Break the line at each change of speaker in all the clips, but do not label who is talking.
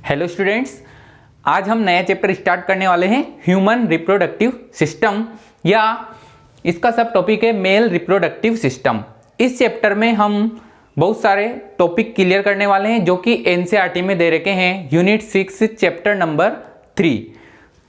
Hello students, आज हम नया चैप्टर स्टार्ट करने वाले हैं ह्यूमन रिप्रोडक्टिव सिस्टम, या इसका सब टॉपिक है मेल रिप्रोडक्टिव सिस्टम। इस चैप्टर में हम बहुत सारे टॉपिक क्लियर करने वाले हैं जो कि एनसीईआरटी में दे रखे हैं, यूनिट 6 चैप्टर नंबर 3।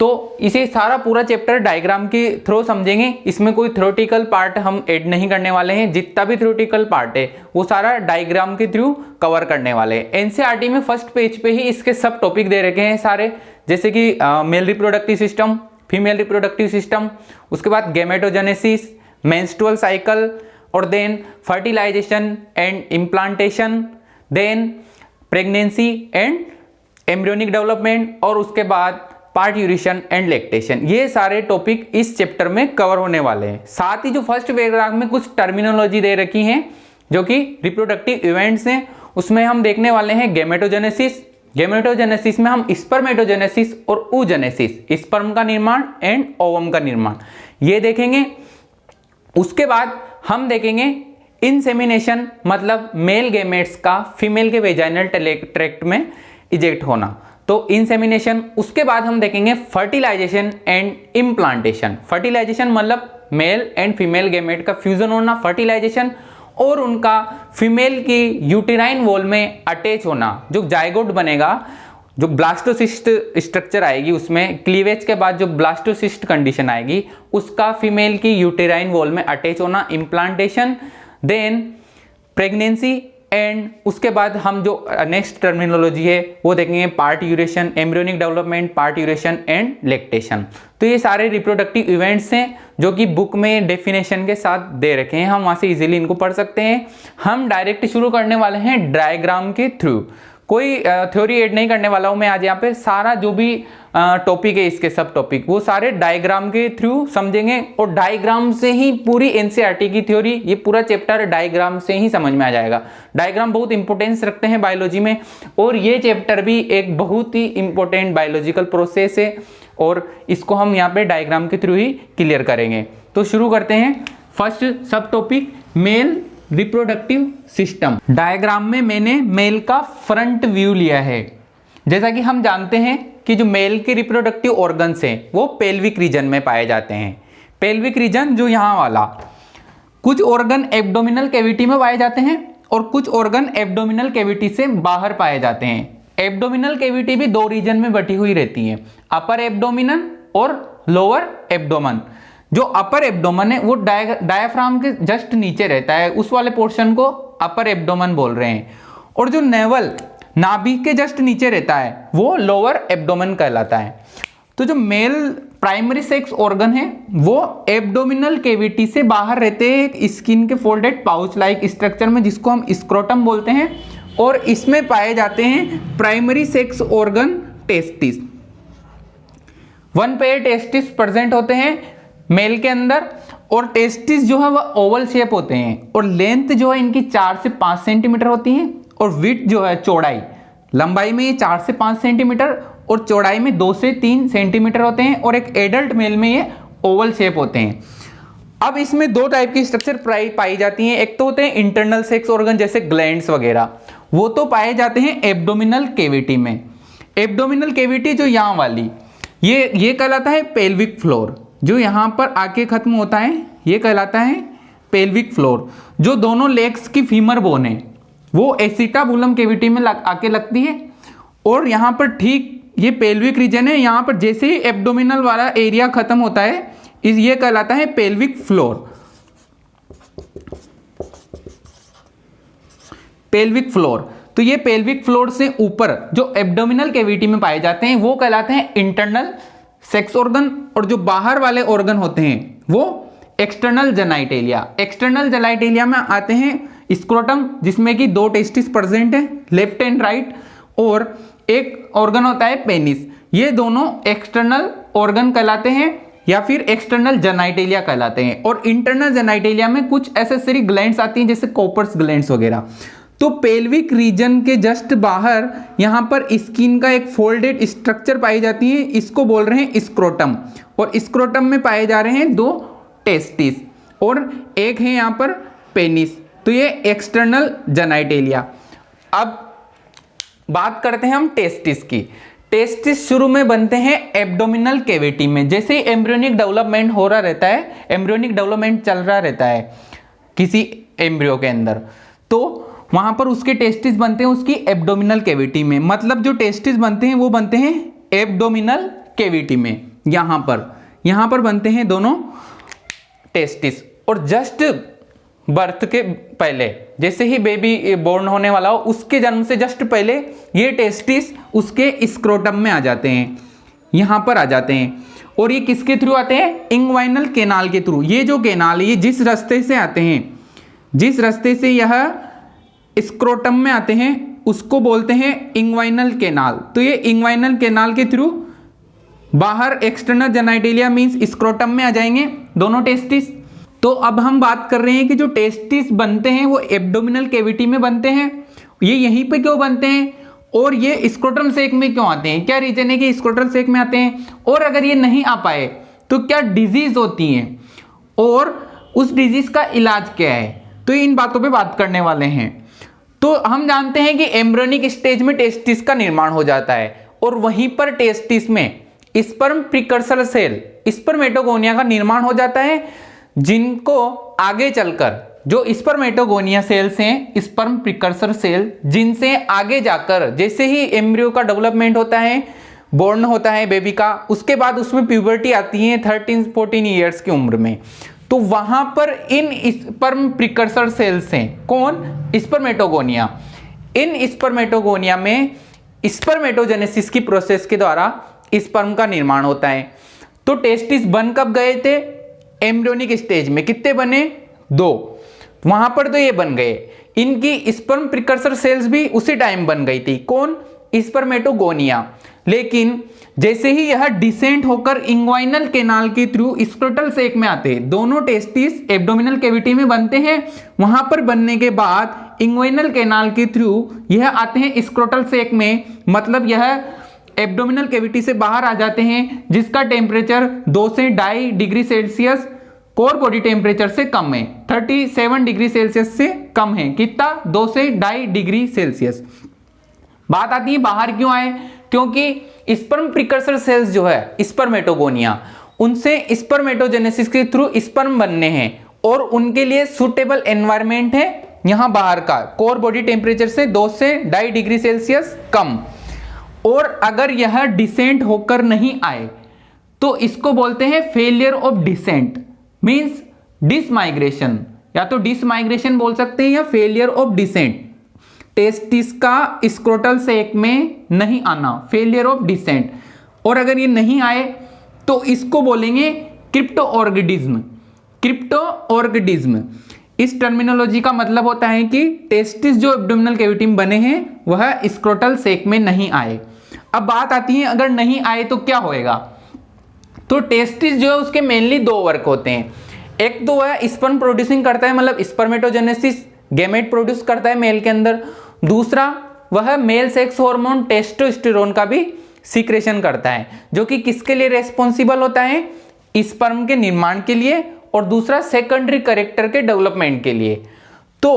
तो इसे सारा पूरा चैप्टर डायग्राम के थ्रू समझेंगे। इसमें कोई थ्योरेटिकल पार्ट हम ऐड नहीं करने वाले हैं। जितना भी थ्योरेटिकल पार्ट है वो सारा डायग्राम के थ्रू कवर करने वाले हैं। एनसीईआरटी में फर्स्ट पेज पे ही इसके सब टॉपिक दे रखे हैं सारे, जैसे कि male reproductive system, female reproductive system, उसके बाद गैमेटोजेनेसिस, मेंस्ट्रुअल साइकिल, और then fertilisation and implantation, then pregnancy and embryonic development, और उसके बाद पार्ट्यूरेशन एंड लैक्टेशन। ये सारे टॉपिक इस चैप्टर में कवर होने वाले हैं। साथ ही जो फर्स्ट पैराग्राफ में कुछ टर्मिनोलॉजी दे रखी हैं जो कि रिप्रोडक्टिव इवेंट्स हैं, उसमें हम देखने वाले हैं गैमेटोजेनेसिस। गैमेटोजेनेसिस में हम स्पर्मेटोजेनेसिस और oogenesis, स्पर्म का निर्माण एंड ओवम का निर्माण, ये देखेंगे। उसके बाद हम देखेंगे इंसेमिनेशन, मतलब मेल गैमेट्स का फीमेल के वेजाइनल ट्रैक्ट में इजेक्ट होना, तो इंसेमिनेशन। उसके बाद हम देखेंगे फर्टिलाइजेशन एंड इम्प्लांटेशन। फर्टिलाइजेशन मतलब मेल एंड फीमेल गैमेट का फ्यूजन होना, फर्टिलाइजेशन, और उनका फीमेल की यूटेराइन वॉल में अटैच होना, जो जाइगोट बनेगा, जो ब्लास्टोसिस्ट स्ट्रक्चर आएगी, उसमें क्लीवेज के बाद जो ब्लास्टोसिस्ट कंडीशन आएगी, उसका फीमेल की यूटेराइन वॉल में अटैच होना, इम्प्लांटेशन, देन प्रेगनेंसी, एंड उसके बाद हम जो नेक्स्ट टर्मिनोलॉजी है वो देखेंगे parturition, embryonic development, parturition and lactation. तो ये सारे रिप्रोडक्टिव इवेंट्स हैं जो कि बुक में डेफिनेशन के साथ दे रखे हैं, हम वहां से इजीली इनको पढ़ सकते हैं। हम डायरेक्ट शुरू करने वाले हैं डायग्राम के थ्रू, कोई थ्योरी ऐड नहीं करने वाला हूं मैं आज। यहाँ पे सारा जो भी टॉपिक है, इसके सब टॉपिक वो सारे डायग्राम के थ्रू समझेंगे, और डायग्राम से ही पूरी एनसीईआरटी की थ्योरी, ये पूरा चैप्टर डायग्राम से ही समझ में आ जाएगा। डायग्राम बहुत इंपॉर्टेंस रखते हैं बायोलॉजी में, और ये चैप्टर भी एक बहुत ही इंपॉर्टेंट बायोलॉजिकल प्रोसेस है, और इसको हम यहाँ पे डायग्राम के थ्रू ही क्लियर करेंगे। तो शुरू करते हैं। फर्स्ट सब topic mail reproductive system. Diagram में मैंने मेल का फ्रंट व्यू लिया है। जैसा कि हम जानते हैं कि जो मेल के रिप्रोडक्टिव ऑर्गन्स हैं वो पेल्विक रीजन में पाए जाते हैं। पेल्विक रीजन जो यहाँ वाला, कुछ ऑर्गन एब्डोमिनल कैविटी में पाए जाते हैं और कुछ ऑर्गन एब्डोमिनल कैविटी से बाहर पाए जाते हैं। एब्डोमिनल कैविटी भी दो रीजन में बटी हुई रहती है, अपर एब्डोमिनल और लोअर एब्डोमन। जो अपर एब्डोमन है वो डायफ्राम के जस्ट नीचे रहता है, उस वाले पोर्शन को अपर एब्डोमन बोल रहे हैं, और जो नेवल नाभि के जस्ट नीचे रहता है वो लोअर एब्डोमन कहलाता है। तो जो मेल प्राइमरी सेक्स ऑर्गन है वो एब्डोमिनल कैविटी से बाहर रहते हैं, एक स्किन के फोल्डेड पाउच लाइक स्ट्रक्चर में, जिसको हम स्क्रोटम बोलते हैं, और इसमें पाए जाते हैं primary sex organ testis. 1 pair testis present होते हैं मेल के अंदर, और टेस्टिस जो है वह ओवल शेप होते हैं, और लेंथ जो है इनकी 4 से 5 सेंटीमीटर होती है, और विड्थ जो है चौड़ाई, लंबाई में ये 4 से 5 सेंटीमीटर और चौड़ाई में 2 से 3 सेंटीमीटर होते हैं, और एक एडल्ट मेल में ये ओवल शेप होते हैं। अब इसमें दो टाइप की स्ट्रक्चर पाई जाती हैं। एक तो होते हैं इंटरनल सेक्स ऑर्गन जैसे ग्लैंड्स वगैरह, वो तो पाए जाते हैं एब्डोमिनल कैविटी में। एब्डोमिनल कैविटी जो यहाँ वाली, ये कहलाता है पेल्विक फ्लोर, जो यहाँ पर आके खत्म होता है ये कहलाता है पेल्विक फ्लोर। जो दोनों लेग्स की फीमर बोन है वो एसिटाबुलम कैविटी में आके लगती है, और यहाँ पर ठीक ये पेल्विक रीजन है, यहाँ पर जैसे ही एब्डोमिनल वाला एरिया खत्म होता है ये कहलाता है पेल्विक फ्लोर। पेल्विक फ्लोर, तो ये पेल्विक फ्लोर से ऊपर जो एब्डोमिनल कैविटी में पाए जाते हैं वो कहलाते हैं इंटरनल सेक्स ऑर्गन, और जो बाहर वाले ऑर्गन होते हैं वो एक्सटर्नल जेनाइटेलिया। एक्सटर्नल जेनाइटेलिया में आते हैं स्क्रोटम, जिसमें कि 2 टेस्टिस प्रेजेंट है, लेफ्ट एंड राइट, और एक ऑर्गन होता है पेनिस। ये दोनों एक्सटर्नल ऑर्गन कहलाते हैं या फिर एक्सटर्नल जेनाइटेलिया कहलाते हैं। और इंटरनल जेनाइटेलिया में कुछ एसेसरी ग्लैंड्स आती हैं जैसे कॉपर्स ग्लैंड्स वगैरह। तो पेल्विक रीजन के जस्ट बाहर यहाँ पर स्किन का एक फोल्डेड स्ट्रक्चर पाई जाती है, इसको बोल रहे हैं स्क्रोटम, और स्क्रोटम में पाए जा रहे हैं 2 टेस्टिस और एक है यहाँ पर पेनिस। तो ये एक्सटर्नल जेनाइटेलिया। अब बात करते हैं हम टेस्टिस की। टेस्टिस शुरू में बनते हैं एब्डोमिनल कैविटी में। जैसे ही एम्ब्रियोनिक डेवलपमेंट हो रहा रहता है, एम्ब्रियोनिक डेवलपमेंट चल रहा रहता है किसी एम्ब्रियो के अंदर, तो वहां पर उसके टेस्टिस बनते हैं उसकी एब्डोमिनल कैविटी में। मतलब जो टेस्टिस बनते हैं वो बनते हैं एब्डोमिनल कैविटी में। यहां पर बनते हैं दोनों टेस्टिस। और जस्ट बर्थ के पहले, जैसे ही बेबी बोर्न होने वाला हो उसके जन्म से जस्ट पहले ये टेस्टिस उसके स्क्रोटम में आ जाते हैं, यहां पर आ जाते हैं। और ये किसके थ्रू आते हैं? इंग्वाइनल कैनाल के थ्रू। ये जो कैनाल है, ये जिस रास्ते से आते हैं, जिस रास्ते से यह स्क्रोटम में आते हैं उसको बोलते हैं इंग्वाइनल कैनाल। तो ये इंग्वाइनल कैनाल के थ्रू बाहर एक्सटर्नल जेनिटलिया मींस स्क्रोटम में आ जाएंगे दोनों टेस्टिस। तो अब हम बात कर रहे हैं कि जो टेस्टिस बनते हैं वो एब्डोमिनल कैविटी में बनते हैं। ये यहीं पे क्यों बनते हैं और ये स्क्रोटल सेक में क्यों आते हैं? क्या रीजन है कि स्क्रोटल सेक में आते हैं? और अगर ये नहीं आ पाए तो क्या डिजीज होती है और उस डिजीज का इलाज क्या है? तो इन बातों पे बात करने वाले हैं। तो हम जानते हैं कि एम्ब्रियोनिक स्टेज में टेस्टिस का निर्माण हो जाता है और वहीं पर टेस्टिस में स्पर्म प्रिकर्सर सेल, स्पर्मेटोगोनिया का निर्माण हो जाता है, जिनको आगे चलकर जो स्पर्मेटोगोनिया सेल्स हैं, स्पर्म प्रिकर्सर सेल, जिनसे आगे जाकर जैसे ही एम्ब्रियो का डेवलपमेंट होता है, बोर्न होता है बेबी का, उसके बाद उसमें प्यूबर्टी आती है 13-14 ईयर्स की उम्र में। तो वहां पर इन स्पर्म प्रिकर्सर सेल्स हैं, कौन? स्पर्मेटोगोनिया। इन स्पर्मेटोगोनिया में स्पर्मेटोजेनेसिस की प्रोसेस के द्वारा स्पर्म का निर्माण होता है। तो टेस्टिस बन कब गए थे? एम्ब्रियोनिक स्टेज में। कितने बने? 2। वहां पर तो ये बन गए। इनकी स्पर्म प्रिकर्सर सेल्स भी उसी टाइम बन गई थी, कौन? स्पर्मेटोगोनिया। लेकिन जैसे ही यह डिसेंट होकर इंग्वाइनल कैनाल के थ्रू स्क्रोटल सेक में आते हैं, दोनों टेस्टिस एब्डोमिनल कैविटी में बनते हैं। वहां पर बनने के बाद इंग्वाइनल कैनाल के थ्रू यह आते हैं स्क्रोटल सेक में, मतलब यह एब्डोमिनल कैविटी से बाहर आ जाते हैं, जिसका टेम्परेचर 2 से 2.5 degree Celsius core body temperature से कम है। 37 डिग्री सेल्सियस से कम है। कितना? 2 से 2.5 डिग्री सेल्सियस। बात आती है बाहर क्यों आए? क्योंकि स्पर्म प्रिकर्सर सेल्स जो है स्पर्मेटोगोनिया, उनसे स्पर्मेटोजेनेसिस के थ्रू स्पर्म बनने हैं और उनके लिए सुटेबल एनवायरनमेंट है यहां बाहर का, कोर बॉडी टेम्परेचर से 2 से 2.5 डिग्री सेल्सियस कम। और अगर यह डिसेंट होकर नहीं आए तो इसको बोलते हैं फेलियर ऑफ डिसेंट, मींस डिसमाइग्रेशन, या तो डिसमाइग्रेशन बोल सकते हैं या फेलियर ऑफ डिसेंट। टेस्टिस का स्क्रोटल सेक में नहीं आना, फेलियर ऑफ डिसेंट। और अगर ये नहीं आए तो इसको बोलेंगे क्रिप्टोऑर्गिडिज्म। क्रिप्टोऑर्गिडिज्म इस टर्मिनोलॉजी का मतलब होता है कि टेस्टिस जो एब्डोमिनल कैविटी में बने हैं वह स्क्रोटल सेक में नहीं आए। अब बात आती है अगर नहीं आए तो क्या होएगा? तो टेस्टिस जो है उसके मेनली 2 वर्क होते हैं। एक तो है स्पर्म प्रोड्यूसिंग करता है, मतलब स्पर्मेटोजेनेसिस, गैमेट प्रोड्यूस करता है मेल के अंदर। दूसरा वह मेल सेक्स हार्मोन टेस्टोस्टेरोन का भी सीक्रेशन करता है, जो कि किसके लिए रेस्पॉन्सिबल होता है? स्पर्म के निर्माण के लिए, और दूसरा सेकेंडरी कैरेक्टर के डेवलपमेंट के लिए। तो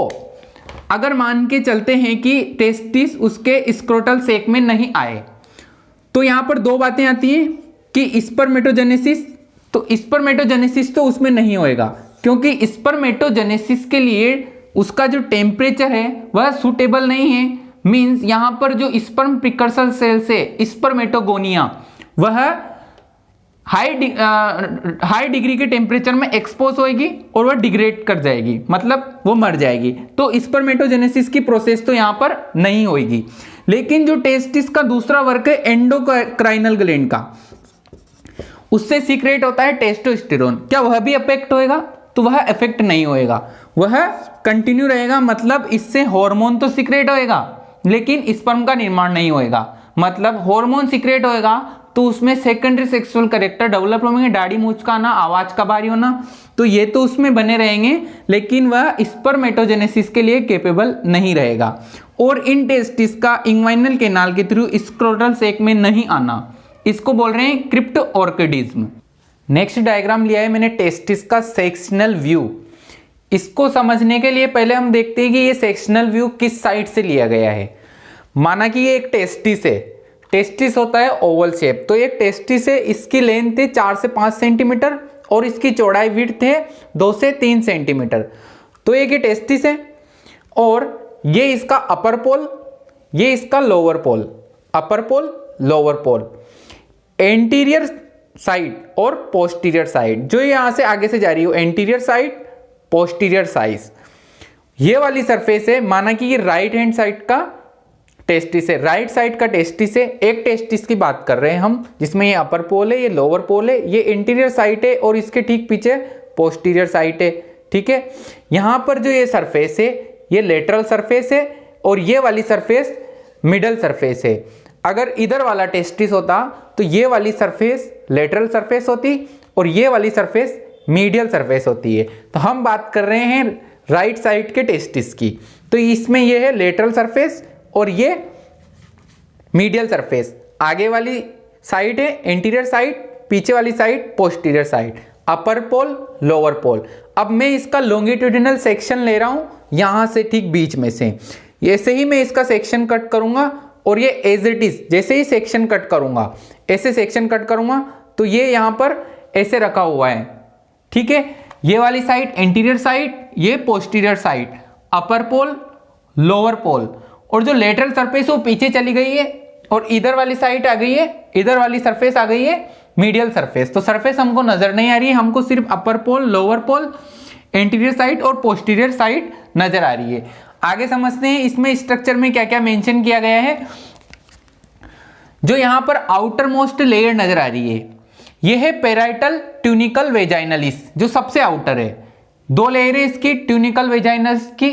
अगर मान के चलते हैं कि टेस्टिस उसके स्क्रोटल सेक में नहीं आए तो यहां पर 2 बातें आती हैं कि स्पर्मेटोजेनेसिस, तो स्पर्मेटोजेनेसिस तो उसमें नहीं होएगा क्योंकि स्पर्मेटोजेनेसिस के लिए उसका जो टेम्परेचर है वह सूटेबल नहीं है। मींस यहां पर जो स्पर्म प्रिकर्सर सेल से स्पर्मेटोगोनिया वह हाई डिग्री के टेम्परेचर में एक्सपोज होएगी और वह डिग्रेड कर जाएगी, मतलब वो मर जाएगी। तो स्पर्मेटोजेनेसिस की प्रोसेस तो यहां पर नहीं होएगी। लेकिन जो टेस्टिस का दूसरा वर्क है एंडोक्राइनल ग्लैंड का, उससे सीक्रेट होता है टेस्टोस्टेरोन। क्या वह भी अफेक्ट होएगा? तो वह अफेक्ट नहीं होएगा, वह कंटिन्यू रहेगा। मतलब इससे हार्मोन तो सीक्रेट होएगा लेकिन स्पर्म का निर्माण नहीं होएगा। मतलब हार्मोन सीक्रेट होएगा तो उसमें सेकेंडरी सेक्सुअल कैरेक्टर डेवलप होंगे, दाढ़ी मूंछ का आना, आवाज का भारी होना, तो ये तो उसमें बने रहेंगे, लेकिन वह स्पर्मेटोजेनेसिस के लिए कैपेबल नहीं रहेगा। और इन टेस्टिस का इंग्वाइनल कैनाल के थ्रू स्क्रोटल सेक में नहीं आना, इसको बोल रहे हैं क्रिप्टोऑर्किडिज्म। नेक्स्ट डायग्राम लिया है मैंने टेस्टिस का सेक्शनल व्यू। इसको समझने के लिए पहले हम देखते हैं कि ये सेक्शनल व्यू किस साइड से लिया गया है। माना कि ये एक टेस्टिस है, टेस्टिस होता है ओवल शेप, तो एक टेस्टिस है, इसकी लेंथ है 4 से 5 सेंटीमीटर और इसकी चौड़ाई विड्थ है 2 से 3 सेंटीमीटर। तो ये टेस्टिस है और ये इसका अपर पोल, ये इसका लोअर पोल, अपर पोल लोअर पोल, एंटीरियर साइड और पोस्टीरियर साइड जो यहां से आगे से जा रही हो, एंटीरियर साइड पोस्टीरियर साइड, ये वाली सरफेस है। माना कि ये राइट हैंड साइड का टेस्टिस है, राइट साइड का टेस्टिस है, एक टेस्टिस की बात कर रहे हैं हम, जिसमें ये अपर पोल है, ये लोअर पोल है, ये इंटीरियर साइड है और इसके ठीक पीछे पोस्टीरियर साइड है। ठीक है, यहां पर जो ये सरफेस है ये लेटरल सरफेस है और ये वाली सरफेस मिडल सरफेस है। अगर इधर वाला टेस्टिस होता तो ये वाली सरफेस लेटरल सरफेस होती और ये वाली सरफेस मीडियल सरफेस होती है। तो हम बात कर रहे हैं राइट साइड के टेस्टिस की, तो इसमें ये है लेटरल सरफेस और ये मीडियल सरफेस। आगे वाली साइड है एंटीरियर साइड, पीछे वाली साइड पोस्टीरियर साइड, अपर पोल लोअर पोल। अब मैं इसका लॉन्गिट्यूडिनल सेक्शन ले रहा हूं यहां से ठीक बीच में से, ऐसे ही मैं इसका सेक्शन कट करूंगा और ये एज इट इज जैसे ही सेक्शन कट करूंगा, ऐसे सेक्शन कट करूंगा तो ये यहां पर ऐसे रखा हुआ है। ठीक है, ये वाली साइड एंटीरियर साइड, ये पोस्टीरियर साइड, अपर पोल लोअर पोल, और जो लेटरल सरफेस वो पीछे चली गई है और इधर वाली साइड आ गई है, इधर वाली सरफेस आ गई है मीडियल सरफेस। तो सरफेस हमको नजर नहीं आ रही है, हमको सिर्फ अपर पोल लोअर पोल एंटीरियर साइड और पोस्टीरियर साइड नजर आ रही है। आगे समझते हैं इसमें स्ट्रक्चर में क्या क्या मेंशन किया गया है। जो यहां पर आउटर मोस्ट लेयर नजर आ रही है ये है पेराइटल ट्यूनिकल वेजाइनलिस, जो सबसे आउटर है। 2 लेयर है इसकी ट्यूनिकल वेजाइनलिस की,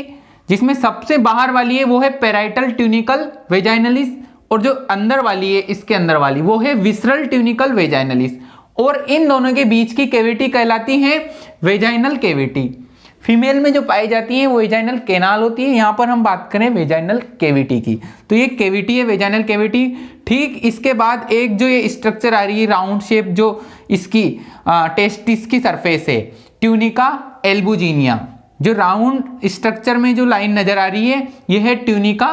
जिसमें सबसे बाहर वाली है वो है पेराइटल ट्यूनिकल वेजाइनलिस और जो अंदर वाली है इसके अंदर वाली वो है विसरल ट्यूनिकल वेजाइनलिस, और इन दोनों के बीच की कैविटी कहलाती है वेजाइनल कैविटी। फीमेल में जो पाई जाती है वो वेजाइनल कैनाल होती है, यहां पर हम बात करें वेजाइनल कैविटी की, तो ये कैविटी है वेजाइनल कैविटी। ठीक इसके बाद एक जो ये स्ट्रक्चर आ रही है राउंड शेप, जो इसकी टेस्टिस की सरफेस है ट्यूनिका एल्बुजिनिया, जो राउंड स्ट्रक्चर में जो लाइन नजर आ रही है ये है ट्यूनिका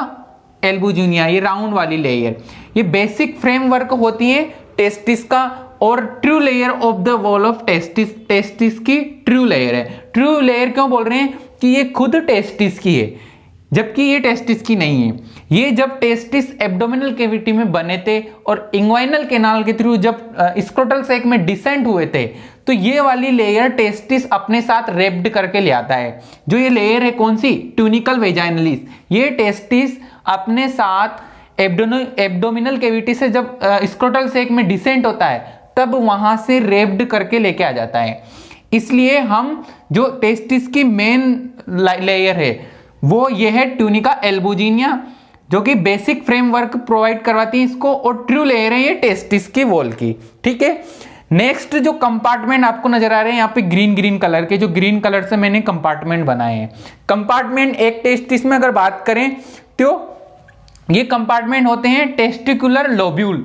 एल्बुजिनिया, ये राउंड वाली लेयर। ये बेसिक फ्रेमवर्क होती है टेस्टिस का और true layer of the wall of testis, testis की ट्रू लेयर है। ट्रू लेयर क्यों बोल रहे हैं कि ये खुद टेस्टिस की है जबकि ये टेस्टिस की नहीं है। ये जब टेस्टिस एब्डोमिनल कैविटी में बने थे और इंग्वाइनल कैनाल के थ्रू जब स्क्रोटल सैक में डिसेंट हुए थे तो ये वाली लेयर टेस्टिस अपने साथ रेप्ड करके ले आता है। जो ये लेयर है कौन सी, ट्यूनिकल वेजाइनलिस, ये टेस्टिस अपने साथ एब्डोमिनल कैविटी से जब स्क्रोटल सैक में डिसेंट होता है तब वहां से रेप्ड करके लेके आ जाता है। इसलिए हम जो टेस्टिस की मेन लेयर है वो ये है ट्यूनिका एल्बुजिनिया, जो कि बेसिक फ्रेमवर्क प्रोवाइड करवाती है इसको, और ट्रू लेयर है ये टेस्टिस की वॉल की। ठीक है, नेक्स्ट जो कंपार्टमेंट आपको नजर आ रहे हैं यहाँ पे ग्रीन कलर के, जो ग्रीन कलर से मैंने कंपार्टमेंट बनाए हैं। कंपार्टमेंट एक टेस्टिस में अगर बात करें तो ये कंपार्टमेंट होते हैं टेस्टिकुलर लोब्यूल।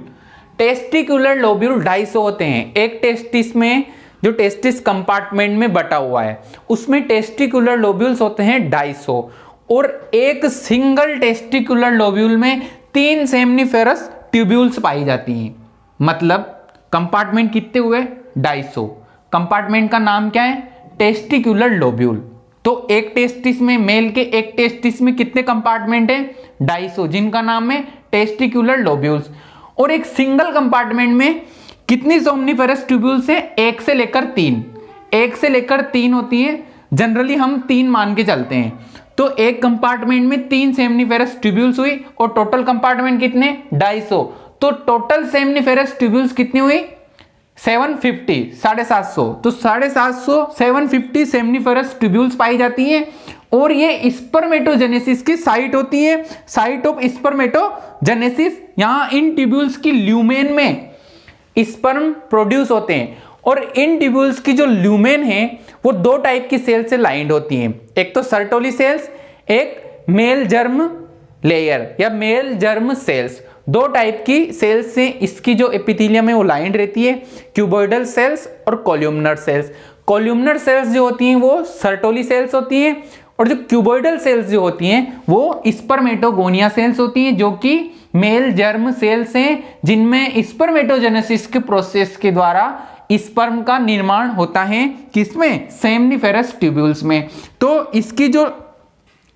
टेस्टिकुलर लोब्यूल 250 होते हैं एक टेस्टिस में, जो टेस्टिस कंपार्टमेंट में बटा हुआ है उसमें टेस्टिकुलर लोब्यूल्स होते हैं 250, और एक सिंगल टेस्टिकुलर लोब्यूल में 3 सेमनीफेरस ट्यूब्यूल्स पाई जाती हैं। मतलब कंपार्टमेंट कितने हुए, 250। कंपार्टमेंट का नाम क्या है, टेस्टिकुलर लोब्यूल। तो एक टेस्टिस में, मेल के एक टेस्टिस में कितने कंपार्टमेंट हैं, 250, जिनका नाम है टेस्टिकुलर लोब्यूल्स। और एक सिंगल कंपार्टमेंट में कितनी सोमनीफेरस ट्यूब्यूल्स हैं, 1 से लेकर 3, 1 से लेकर 3 होती है। जनरली हम 3 मान के चलते हैं, तो एक कंपार्टमेंट में 3 सेमनीफेरस ट्यूब्यूल्स हुई और टोटल कंपार्टमेंट कितने, 250। तो टोटल सेमनीफेरस ट्यूब्यूल्स कितनी हुई, 750, 750। तो 750 750 सेमनीफेरस ट्यूब्यूल्स पाई जाती हैं, और ये स्पर्मेटोजेनेसिस की साइट होती है, साइट ऑफ स्पर्मेटोजेनेसिस। यहां इन ट्यूब्यूल्स की ल्यूमेन में स्पर्म प्रोड्यूस होते हैं, और इन ट्यूब्यूल्स की जो ल्यूमेन है वो 2 टाइप की सेल से लाइंड होती हैं, एक तो सर्टोली सेल्स, एक मेल जर्म लेयर या मेल जर्म सेल्स। 2 टाइप की सेल्स से इसकी जो एपिथेलियम है वो लाइंड रहती है, क्यूबॉइडल सेल्स और कोल्यूमनर सेल्स। कोल्यूमनर सेल्स जो होती हैं वो सर्टोली सेल्स होती हैं, और जो क्यूबॉइडल सेल्स जो होती हैं वो स्पर्मेटोगोनिया सेल्स होती हैं, जो कि मेल जर्म सेल्स हैं, जिनमें स्पर्मेटोजेनेसिस के प्रोसेस के द्वारा स्पर्म का निर्माण होता है। किसमें? सेमनीफेरस ट्यूब्यूल्स में। तो इसकी जो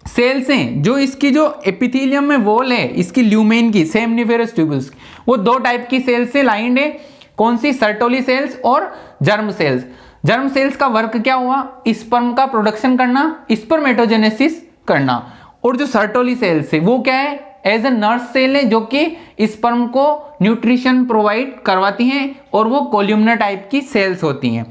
सेल्स हैं, जो इसकी जो एपिथेलियम में वॉल है इसकी ल्यूमेन की, सेमनीफेरस ट्यूब्यूल्स, वो दो टाइप की सेल्स से लाइंड है। कौन सी? सर्टोली सेल्स और जर्म सेल्स। जर्म सेल्स का वर्क क्या हुआ? स्पर्म का प्रोडक्शन करना, स्पर्मेटोजेनेसिस करना। और जो सर्टोली सेल्स है वो क्या है? एज ए नर्स सेल है, जो कि स्पर्म को न्यूट्रिशन प्रोवाइड करवाती हैं, और वो कोल्यूमनर टाइप की सेल्स होती हैं।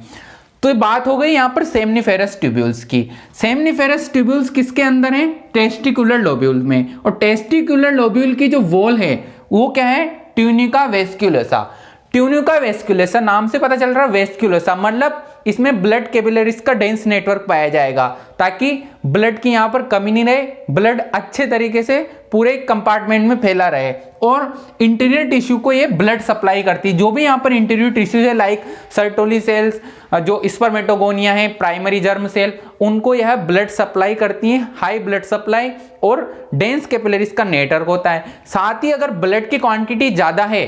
तो ये बात हो गई यहाँ पर सेमनीफेरस ट्यूब्यूल्स की। सेमनीफेरस ट्यूब्यूल्स किसके अंदर हैं? टेस्टिकुलर लोब्यूल में। और टेस्टिकुलर लोब्यूल की जो वॉल है वो क्या है? ट्यूनिका वेस्क्यूलोसा। ट्यूनिका वेस्क्यूलोसा नाम से पता चल रहा है, वेस्क्यूलोसा मतलब इसमें ब्लड कैपिलरीज का डेंस नेटवर्क पाया जाएगा, ताकि ब्लड की यहाँ पर कमी नहीं रहे, ब्लड अच्छे तरीके से पूरे कंपार्टमेंट में फैला रहे। और इंटीरियर टिश्यू को ये ब्लड सप्लाई करती है। जो भी यहाँ पर इंटीरियर टिश्यू है, लाइक सर्टोली सेल्स, जो स्पर्मेटोगोनिया है, प्राइमरी जर्म सेल, उनको यह ब्लड सप्लाई करती है, हाई ब्लड सप्लाई और डेंस कैपिलरीज का नेटवर्क होता है। साथ ही अगर ब्लड की क्वांटिटी ज्यादा है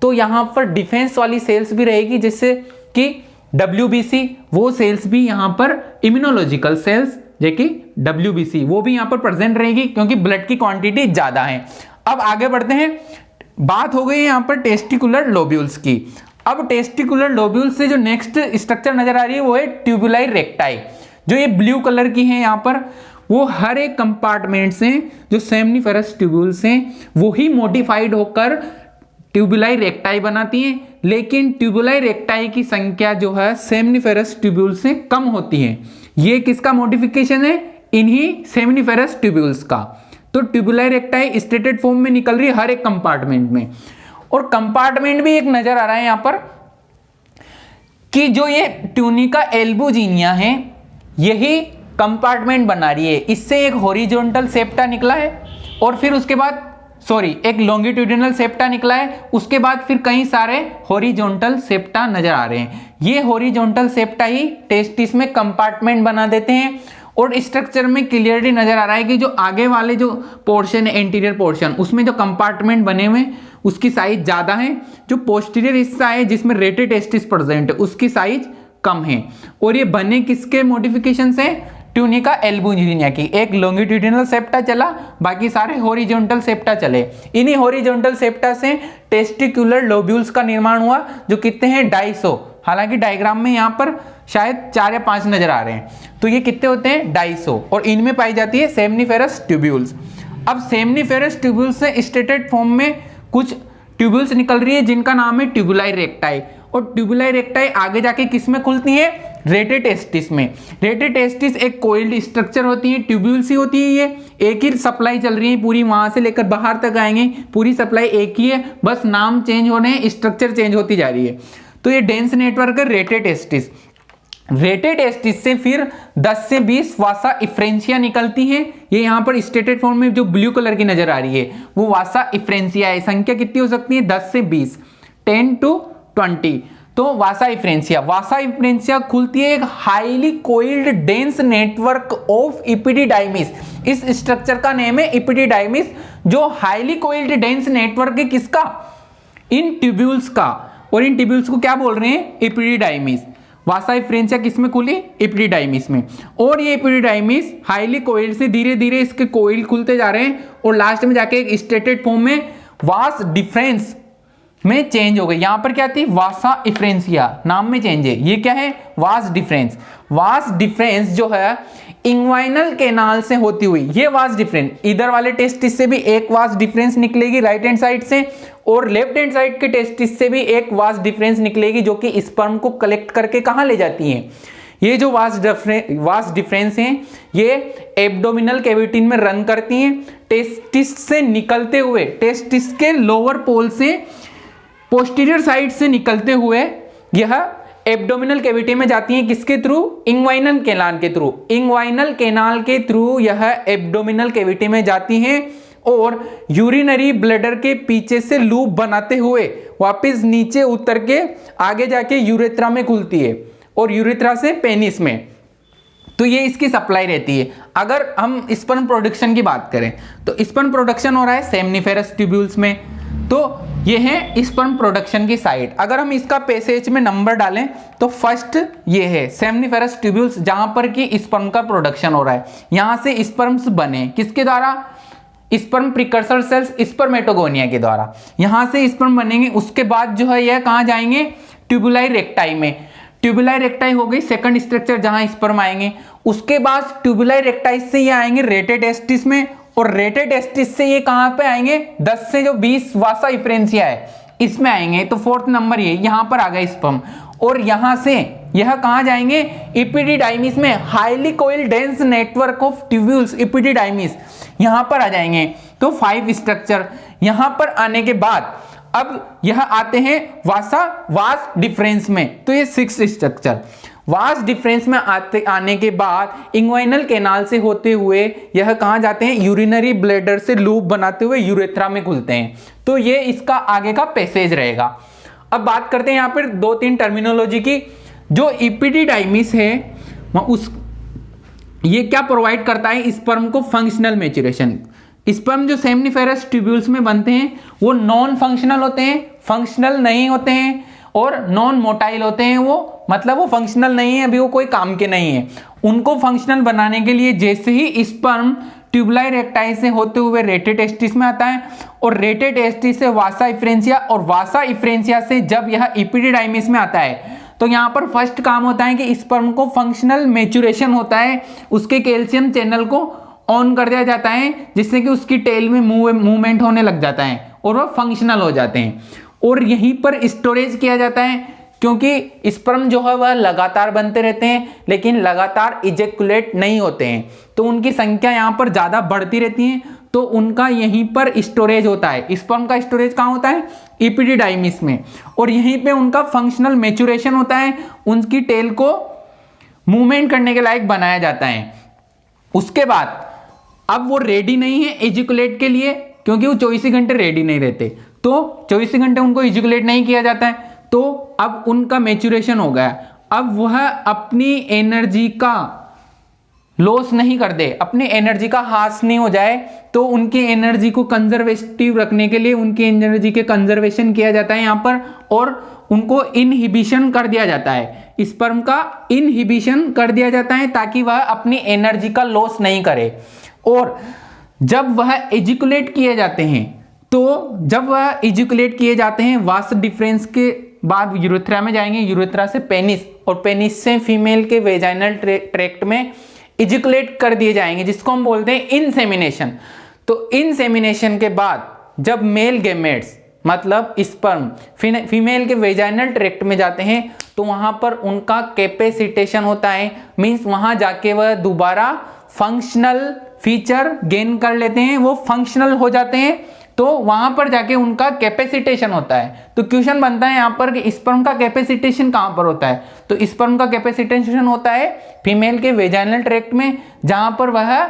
तो यहाँ पर डिफेंस वाली सेल्स भी रहेगी, जिससे कि WBC, वो सेल्स भी यहाँ पर इम्यूनोलॉजिकल सेल्स, जो कि WBC, वो भी यहाँ पर प्रेजेंट रहेगी, क्योंकि ब्लड की क्वांटिटी ज्यादा है। अब आगे बढ़ते हैं। बात हो गई यहाँ पर टेस्टिकुलर लोब्यूल्स की। अब टेस्टिकुलर लोब्यूल्स से जो नेक्स्ट स्ट्रक्चर नजर आ रही है वो है ट्यूबुलाई रेक्टाई। जो ये ब्लू कलर की है यहाँ पर, वो हर एक कंपार्टमेंट से जो सेमनीफेरस ट्यूब्यूल्स हैं वही मॉडिफाइड होकर ट्यूबुलाई रेक्टाई बनाती हैं। लेकिन ट्यूबुलाई रेक्टाई की संख्या जो है सेमनीफेरस ट्यूब्यूल्स से कम होती है। ये किसका मॉडिफिकेशन है? इन्हीं सेमनीफेरस ट्यूब्यूल्स का। तो ट्यूबुलाई रेक्टाई स्टेटेड फॉर्म में निकल रही है हर एक कंपार्टमेंट में। और कंपार्टमेंट भी एक नजर आ रहा है यहाँ पर, कि जो ये ट्यूनिका एल्बुजिनिया है यही कंपार्टमेंट बना रही है। इससे एक हॉरिजॉन्टल सेप्टा निकला है, और फिर उसके बाद एक लॉन्गिट्यूडिनल सेप्टा निकला है। उसके बाद फिर कई सारे हॉरिजॉन्टल सेप्टा नजर आ रहे हैं। ये हॉरिजॉन्टल सेप्टा ही टेस्टिस में कंपार्टमेंट बना देते हैं। और स्ट्रक्चर में क्लियरली नजर आ रहा है कि जो आगे वाले जो पोर्शन है, एंटीरियर पोर्शन, उसमें जो कंपार्टमेंट बने हुए उसकी साइज ज्यादा है। जो पोस्टीरियर हिस्सा है जिसमें रेटेड टेस्टिस प्रेजेंट है, उसकी साइज कम है। और ये बने किसके मॉडिफिकेशन से? ट्यूनिका एल्बुजिनिया की। एक लॉन्गिट्यूडिनल सेप्टा चला, बाकी सारे हॉरिजॉन्टल सेप्टा चले। इन्हीं हॉरिजॉन्टल सेप्टा से टेस्टिकुलर लोब्यूल्स का निर्माण हुआ, जो कितने हैं? 250। हालांकि डायग्राम में यहाँ पर शायद 4 या 5 नजर आ रहे हैं, तो ये कितने होते हैं? 250। और इनमें पाई जाती है सेमनीफेरस ट्यूब्यूल्स। अब सेमनीफेरस ट्यूब्यूल्स से स्टेटेड फॉर्म में कुछ ट्यूब्यूल्स निकल रही है, जिनका नाम है ट्यूबुलाई रेक्टाई। और ट्यूबुलाई रेक्टाई आगे जाके किस में खुलती है? रेटेटेस्टिस में। रेटेटेस्टिस एक कोइल्ड स्ट्रक्चर होती है, ट्यूब्यूल्स ही होती है। ये एक ही सप्लाई चल रही है पूरी, वहां से लेकर बाहर तक आएंगे, पूरी सप्लाई एक ही है, बस नाम चेंज होने हैं, स्ट्रक्चर चेंज होती जा रही है। तो ये डेंस नेटवर्क है रेटेटेस्टिस। रेटेटेस्टिस से फिर 10 से 20 वासा इफ्रेंसिया निकलती हैं। ये यहाँ पर स्टेटेड फॉर्म में जो ब्लू कलर की नजर आ रही है वो वासा इफ्रेंसिया है। संख्या कितनी हो सकती है? 10 से 20, 10 to 20। तो वासा इफ्रेंसिया खुलती है एक highly coiled dense network of epididymis. इस स्ट्रक्चर का नेम है इपिडिडाइमिस, जो हाईली कोइल्ड डेंस नेटवर्क है किसका? इन ट्यूब्यूल्स का। और इन ट्यूब्यूल्स को क्या बोल रहे हैं? इपिडिडाइमिस। वासा इफ्रेंसिया किस में खुली? इपिडिडाइमिस में। और ये इपिडिडाइमिस हाईली कोइल्ड से धीरे धीरे इसके कोइल खुलते जा रहे हैं, और लास्ट में जाके एक स्टेटेड फॉर्म में वास डिफरेंस में चेंज हो गई। यहां पर क्या थी? वासा इफ्रेंसिया, नाम में चेंज है। ये क्या है? Vas deferens. वास डिफरेंस जो है इंग्वाइनल कैनाल से होती हुई, ये वास डिफरेंस, इधर वाले टेस्टिस से भी एक वास डिफरेंस निकलेगी राइट हैंड साइड से, और लेफ्ट हैंड साइड के टेस्टिस से भी एक वास डिफरेंस निकलेगी, जो कि स्पर्म को कलेक्ट करके कहां ले जाती है? ये जो वास डिफरेंस हैं ये एब्डोमिनल कैविटी में रन करती हैं। टेस्टिस से निकलते हुए, टेस्टिस के लोअर पोल से पोस्टीरियर साइड से निकलते हुए यह एब्डोमिनल कैविटी में जाती हैं। किसके थ्रू? इंग्वाइनल कैनाल के थ्रू। इंग्वाइनल कैनाल के थ्रू यह एब्डोमिनल कैविटी में जाती हैं, और यूरिनरी ब्लैडर के पीछे से लूप बनाते हुए वापस नीचे उतर के आगे जाके यूरेथ्रा में खुलती है, और यूरेथ्रा से पेनिस में। तो ये इसकी सप्लाई रहती है। अगर हम स्पर्म प्रोडक्शन की बात करें तो स्पर्म प्रोडक्शन हो रहा है सेमनीफेरस ट्यूब्यूल्स में, तो ये है स्पर्म प्रोडक्शन की साइट। अगर हम इसका पैसेज में नंबर डालें तो फर्स्ट ये है सेमनीफेरस ट्यूब्यूल्स, जहां पर कि स्पर्म का प्रोडक्शन हो रहा है। यहां से स्पर्म्स बने किसके द्वारा? स्पर्म प्रिकर्सर सेल्स स्पर्मेटोगोनिया के द्वारा। यहां से स्पर्म बनेंगे, उसके बाद जो है यह कहां जाएंगे? ट्यूबुलाई रेक्टाई में। ट्यूबुलाई रेक्टाई हो गई सेकंड स्ट्रक्चर जहां स्पर्म आएंगे। उसके बाद ट्यूबुलाई रेक्टाई से ये आएंगे रेटेड एस्टिस में, और रेटेड एस्टिस से ये कहां पे आएंगे? 10 से जो 20 वासा इफ्रेंसिया है इसमें आएंगे। तो फोर्थ नंबर ये यहां पर आ गए स्पर्म, और यहां से यह कहां जाएंगे? इपिडिडाइमिस में, highly coil dense network of tubules epididymis, यहां पर आ जाएंगे। तो 5 स्ट्रक्चर। यहां पर आने के बाद अब यह आते हैं वास डिफरेंस में, तो ये 6 स्ट्रक्चर। वास डिफरेंस में आने के बाद इंग्वाइनल कैनाल से होते हुए यह कहां जाते हैं? यूरिनरी ब्लैडर से लूप बनाते हुए यूरेथ्रा में खुलते हैं। तो ये इसका आगे का पैसेज रहेगा। अब बात करते हैं यहां पर 2-3 टर्मिनोलॉजी की। जो इपिडिडाइमिस है ये क्या प्रोवाइड करता है? स्पर्म को फंक्शनल मैच्योरेशन। स्पर्म जो सेमनीफेरस ट्यूब्यूल्स में बनते हैं वो नॉन फंक्शनल होते हैं, फंक्शनल नहीं होते हैं, और नॉन मोटाइल होते हैं। वो मतलब वो फंक्शनल नहीं है, अभी वो कोई काम के नहीं है। उनको फंक्शनल बनाने के लिए जैसे ही स्पर्म ट्यूबुलाई रेक्टाई से होते हुए रेटेड एस्टिस में आता है, और रेटेड एस्टिस से वासा इफ्रेंसिया, और वासा इफ्रेंसिया से जब यह इपिडिडाइमिस में आता है, तो यहां पर फर्स्ट काम होता है कि स्पर्म को फंक्शनल मैच्योरेशन होता है। उसके कैल्शियम चैनल को ऑन कर दिया जाता है, जिससे कि उसकी टेल में मूवमेंट होने लग जाता है और वह फंक्शनल हो जाते हैं। और यहीं पर स्टोरेज किया जाता है, क्योंकि स्पर्म जो है वह लगातार बनते रहते हैं लेकिन लगातार इजेकुलेट नहीं होते हैं, तो उनकी संख्या यहाँ पर ज़्यादा बढ़ती रहती है, तो उनका यहीं पर स्टोरेज होता है। स्पर्म का स्टोरेज कहाँ होता है? इपिडिडाइमिस में, और यहीं पे उनका फंक्शनल मैच्योरेशन होता है, उनकी टेल को मूवमेंट करने के लायक बनाया जाता है। उसके बाद अब वो रेडी नहीं है इजिकुलेट के लिए, क्योंकि वो 24 घंटे रेडी नहीं रहते, तो 24 घंटे उनको इजिकुलेट नहीं किया जाता है, तो अब उनका मैच्योरेशन हो गया। अब वह अपनी एनर्जी का लॉस नहीं कर दे, अपनी एनर्जी का हास नहीं हो जाए, तो उनकी एनर्जी को कंजर्वेटिव रखने के लिए उनकी एनर्जी के कंजर्वेशन किया जाता है यहाँ पर, और उनको इनहिबिशन कर दिया जाता है। स्पर्म का इनहिबिशन कर दिया जाता है ताकि वह अपनी एनर्जी का लॉस नहीं करे। और जब वह एजिकुलेट किए जाते हैं, तो जब वह एजिकुलेट किए जाते हैं वास डिफरेंस के बाद यूरेथ्रा में जाएंगे, यूरेथ्रा से पेनिस, और पेनिस से फीमेल के वेजाइनल ट्रैक्ट में एजिकुलेट कर दिए जाएंगे, जिसको हम बोलते हैं इंसेमिनेशन। तो इंसेमिनेशन के बाद जब मेल गैमेट्स मतलब स्पर्म फीमेल के वेजाइनल ट्रैक्ट में जाते हैं, तो वहां पर उनका कैपेसिटेशन होता है, मींस वहां जाके वह दोबारा फंक्शनल फीचर गेन कर लेते हैं, वो फंक्शनल हो जाते हैं, तो वहां पर जाके उनका कैपेसिटेशन होता है। तो क्वेश्चन बनता है यहां पर कि स्पर्म का कैपेसिटेशन कहां पर होता है? तो स्पर्म का कैपेसिटेशन होता है फीमेल के वेजाइनल ट्रैक्ट में, जहां पर वह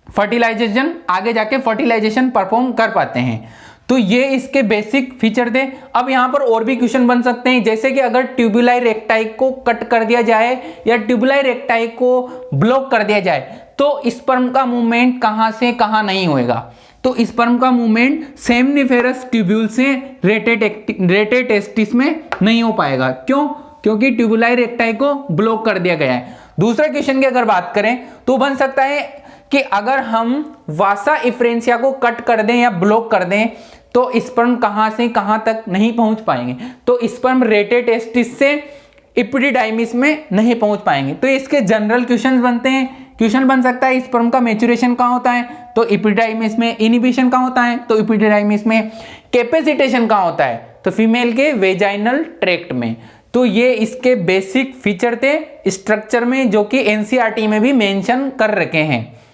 फर्टिलाइजेशन आगे जाके फर्टिलाइजेशन परफॉर्म कर पाते हैं। तो ये इसके बेसिक फीचर थे। अब यहाँ पर और भी क्वेश्चन बन सकते हैं, जैसे कि अगर ट्यूबुलाई रेक्टाई को कट कर दिया जाए या ट्यूबुलाई रेक्टाई को ब्लॉक कर दिया जाए, तो स्पर्म का मूवमेंट कहां से कहां नहीं होएगा? तो स्पर्म का मूवमेंट सेमनीफेरस ट्यूब्यूल से रेटेड एस्टिस में नहीं हो पाएगा। क्यों? क्योंकि ट्यूबुलाई रेक्टाई को ब्लॉक कर दिया गया है। दूसरे क्वेश्चन की अगर बात करें तो बन सकता है कि अगर हम वासा इफ्रेंसिया को कट कर दें या ब्लॉक कर दें, तो स्पर्म कहां से कहां तक नहीं पहुंच पाएंगे, तो स्पर्म रेटेड एस्टिस से इपिडिडाइमिस में नहीं पहुंच पाएंगे। तो इसके जनरल क्वेश्चन बनते हैं। क्वेश्चन बन सकता है स्पर्म का मैच्योरेशन कहां होता है? तो इपिडिडाइमिस में। इनहिबिशन कहां होता है? तो इपिडिडाइमिस में। कैपेसिटेशन कहां होता है? तो फीमेल के वेजाइनल ट्रैक्ट में। तो ये इसके बेसिक फीचर थे स्ट्रक्चर में, जो कि एनसीईआरटी में भी मेंशन कर रखे हैं।